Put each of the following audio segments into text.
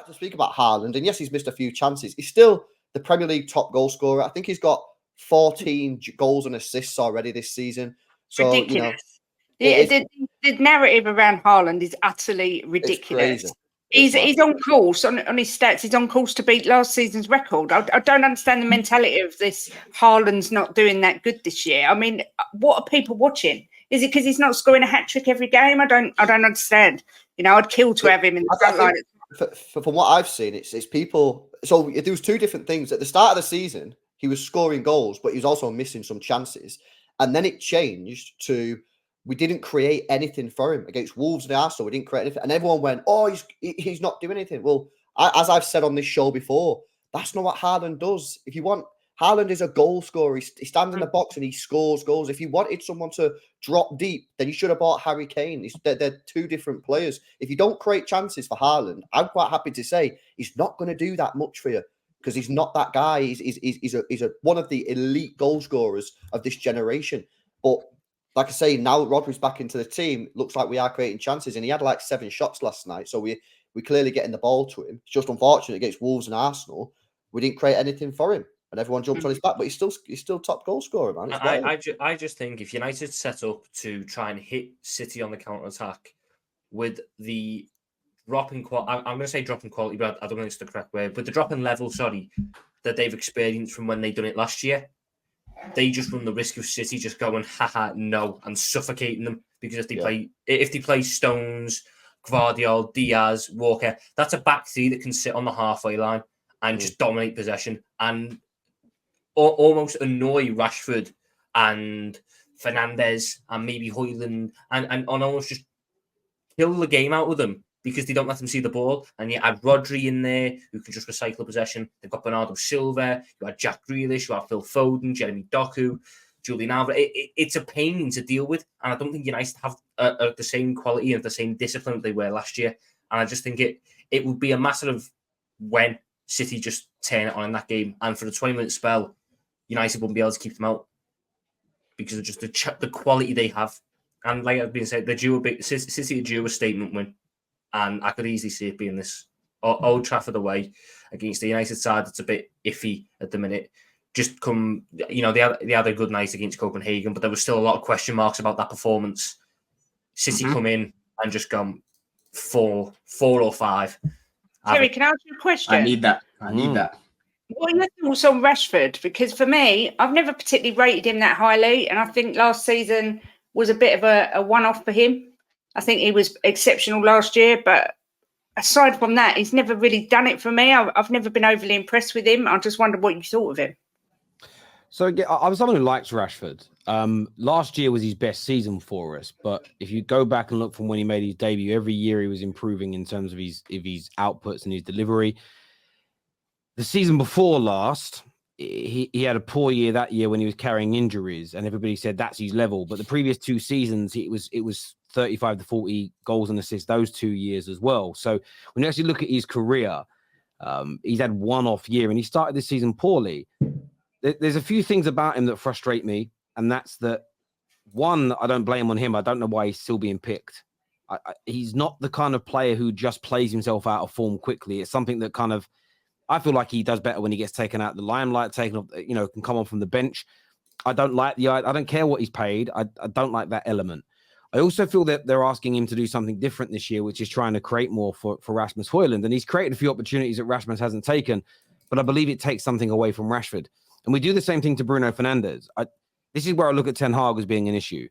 like to speak about Haaland, and yes, he's missed a few chances. He's still the Premier League top goal scorer. I think he's got 14 goals and assists already this season. So, ridiculous. The narrative around Haaland is utterly ridiculous. He's on course on his stats. He's on course to beat last season's record. I don't understand the mentality of this. Haaland's not doing that good this year. I mean, what are people watching? Is it because he's not scoring a hat trick every game? I don't understand. I'd kill to have him in the front line. From what I've seen, it's people. So there was two different things at the start of the season. He was scoring goals, but he was also missing some chances, and then it changed to. We didn't create anything for him against Wolves and Arsenal. We didn't create anything. And everyone went, oh, he's not doing anything. Well, as I've said on this show before, that's not what Haaland does. If you want, Haaland is a goal scorer. He stands in the box and he scores goals. If you wanted someone to drop deep, then you should have bought Harry Kane. They're two different players. If you don't create chances for Haaland, I'm quite happy to say he's not going to do that much for you because he's not that guy. He's one of the elite goal scorers of this generation. But like I say, now Rodri's back into the team, looks like we are creating chances, and he had like 7 shots last night. So we clearly getting the ball to him. It's just unfortunate against Wolves and Arsenal, we didn't create anything for him, and everyone jumped on his back. But he's still top goal scorer, man. I just think if United set up to try and hit City on the counter attack with the dropping quality, I'm going to say dropping quality, but I don't think it's the correct word. But the dropping level, that they've experienced from when they done it last year. They just run the risk of City just going, haha, no, and suffocating them because if they play Stones, Gvardiol, Diaz, Walker, that's a back three that can sit on the halfway line and just dominate possession and almost annoy Rashford and Fernandes and maybe Højlund and almost just kill the game out of them because they don't let them see the ball. And you add Rodri in there, who can just recycle possession. They've got Bernardo Silva, you had Jack Grealish, you had Phil Foden, Jeremy Doku, Julian Alvarez. It's a pain to deal with. And I don't think United have the same quality and the same discipline they were last year. And I just think it would be a matter of when City just turn it on in that game. And for the 20-minute spell, United wouldn't be able to keep them out because of just the quality they have. And like I've been saying, City are due a statement win. And I could easily see it being this Old Trafford away against the United side that's a bit iffy at the minute. Just they had a good night against Copenhagen, but there was still a lot of question marks about that performance. City come in and just gone 4 or 5. Terry, can I ask you a question? I need that. What are your thoughts on Rashford? Because for me, I've never particularly rated him that highly, and I think last season was a bit of a one-off for him. I think he was exceptional last year, but aside from that, he's never really done it for me. I've never been overly impressed with him. I just wondered what you thought of him. So I'm someone who likes Rashford. Last year was his best season for us, but if you go back and look from when he made his debut, every year he was improving in terms of his outputs and his delivery. The season before last, he had a poor year that year when he was carrying injuries, and everybody said that's his level. But the previous 2 seasons, it was 35 to 40 goals and assists those 2 years as well. So when you actually look at his career, he's had one off year, and he started this season poorly. There's a few things about him that frustrate me, and that's that, one, I don't blame on him. I don't know why he's still being picked. He's not the kind of player who just plays himself out of form quickly. It's something that kind of, I feel like he does better when he gets taken out the limelight, taken off, can come on from the bench. I don't care what he's paid. I don't like that element. I also feel that they're asking him to do something different this year, which is trying to create more for Rasmus Højlund. And he's created a few opportunities that Rasmus hasn't taken, but I believe it takes something away from Rashford. And we do the same thing to Bruno Fernandes. This is where I look at Ten Hag as being an issue.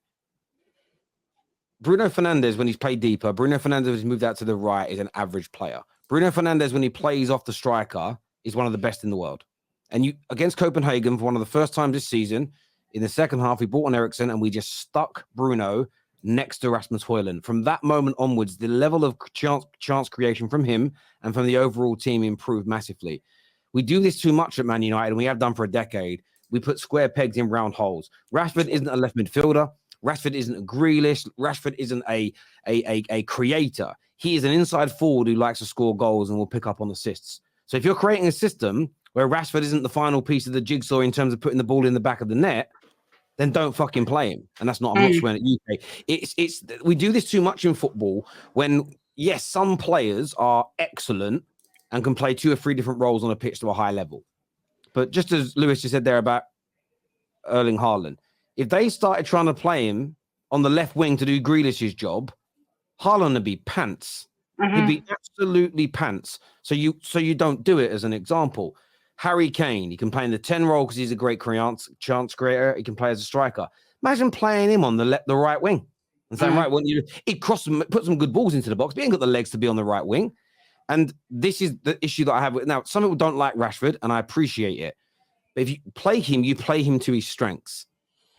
Bruno Fernandes, when he's played deeper, Bruno Fernandes, when he's moved out to the right, is an average player. Bruno Fernandes, when he plays off the striker, is one of the best in the world. And against Copenhagen, for one of the first times this season, in the second half, we brought on Eriksen and we just stuck Bruno next to Rasmus Højlund. From that moment onwards, the level of chance creation from him and from the overall team improved massively. We do this too much at Man United, and we have done for a decade. We put square pegs in round holes. Rashford isn't a left midfielder. Rashford isn't a Grealish. Rashford isn't a creator. He is an inside forward who likes to score goals and will pick up on assists. So if you're creating a system where Rashford isn't the final piece of the jigsaw in terms of putting the ball in the back of the net, then don't fucking play him. And that's not, I'm not swearing at UK. We do this too much in football when, yes, some players are excellent and can play 2 or 3 different roles on a pitch to a high level. But just as Lewis just said there about Erling Haaland, if they started trying to play him on the left wing to do Grealish's job, Haaland would be pants. He'd be absolutely pants. So you don't do it. As an example, Harry Kane, he can play in the 10 role because he's a great chance creator. He can play as a striker. Imagine playing him on the right wing and saying, right, he'd cross them, put some good balls into the box, but he ain't got the legs to be on the right wing. And this is the issue that I have with now. Some people don't like Rashford, and I appreciate it. But if you play him to his strengths.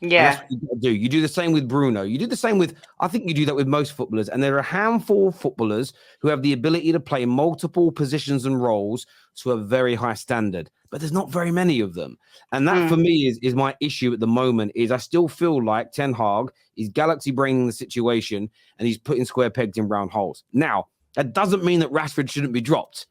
Yeah. That's what you gotta do. You do the same with Bruno. You do the same with, I think you do that with most footballers. And there are a handful of footballers who have the ability to play multiple positions and roles to a very high standard. But there's not very many of them. And that for me is my issue at the moment, is I still feel like Ten Hag is galaxy braining the situation and he's putting square pegs in round holes. Now, that doesn't mean that Rashford shouldn't be dropped,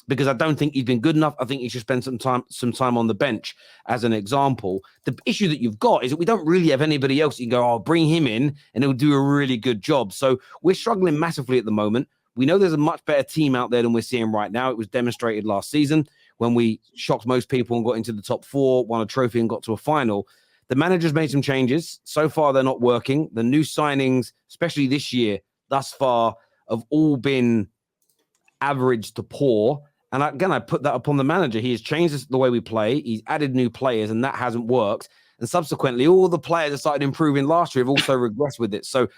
because I don't think he's been good enough. I think he should spend some time on the bench as an example. The issue that you've got is that we don't really have anybody else you can go, bring him in and he'll do a really good job. So we're struggling massively at the moment. We know there's a much better team out there than we're seeing right now. It was demonstrated last season when we shocked most people and got into the top 4, won a trophy and got to a final. The manager's made some changes. So far, they're not working. The new signings, especially this year, thus far, have all been average to poor. And again, I put that upon the manager. He has changed the way we play. He's added new players, and that hasn't worked. And subsequently, all the players that started improving last year have also regressed with it. So,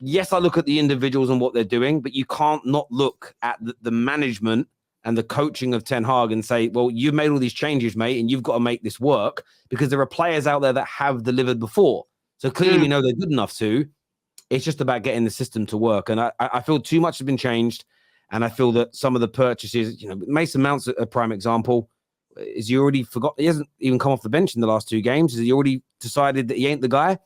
yes, I look at the individuals and what they're doing, but you can't not look at the management and the coaching of Ten Hag and say, well, you've made all these changes, mate, and you've got to make this work, because there are players out there that have delivered before. So clearly we know they're good enough to. It's just about getting the system to work. And I feel too much has been changed. And I feel that some of the purchases, Mason Mount's a prime example. Is he already forgot? He hasn't even come off the bench in the last 2 games. Has he already decided that he ain't the guy?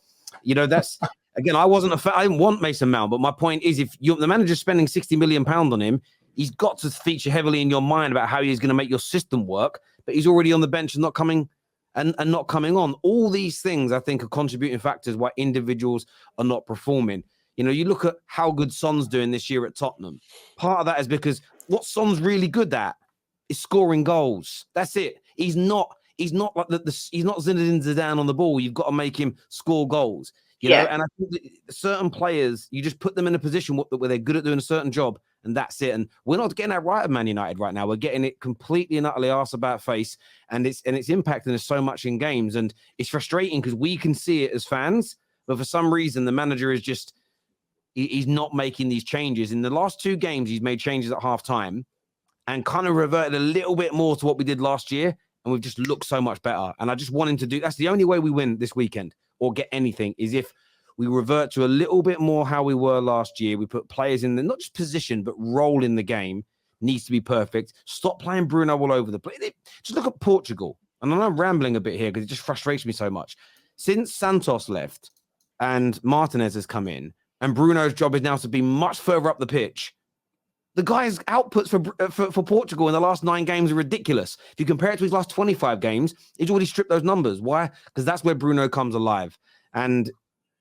That's again, I didn't want Mason Mount, but my point is, if the manager's spending £60 million on him, he's got to feature heavily in your mind about how he's going to make your system work. But he's already on the bench and not coming and not coming on. All these things, I think, are contributing factors why individuals are not performing. You look at how good Son's doing this year at Tottenham. Part of that is because what Son's really good at is scoring goals. That's it. He's not like he's not Zinedine Zidane on the ball. You've got to make him score goals. You know, and I think that certain players, you just put them in a position where they're good at doing a certain job, and that's it. And we're not getting that right at Man United right now. We're getting it completely and utterly arse about face, and it's impacting us so much in games. And it's frustrating because we can see it as fans, but for some reason the manager is just, he's not making these changes. In the last 2 games, he's made changes at half-time and kind of reverted a little bit more to what we did last year, and we've just looked so much better. And I just want him to do, that's the only way we win this weekend or get anything, is if we revert to a little bit more how we were last year. We put players in the, not just position, but role in the game needs to be perfect. Stop playing Bruno all over the place. Just look at Portugal. And I know I'm rambling a bit here because it just frustrates me so much. Since Santos left and Martinez has come in, and Bruno's job is now to be much further up the pitch, the guy's outputs for Portugal in the last 9 games are ridiculous. If you compare it to his last 25 games, he's already stripped those numbers. Why? Because that's where Bruno comes alive. And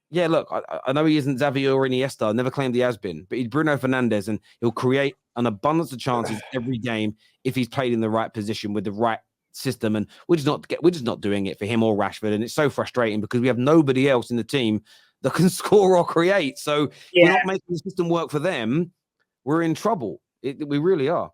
yeah, look, I know he isn't Xavi or Iniesta. I never claimed he has been, but he's Bruno Fernandes, and he'll create an abundance of chances every game if he's played in the right position with the right system. And we're just not doing it for him or Rashford. And it's so frustrating because we have nobody else in the team that can score or create. So if we're not making the system work for them, we're in trouble. We really are.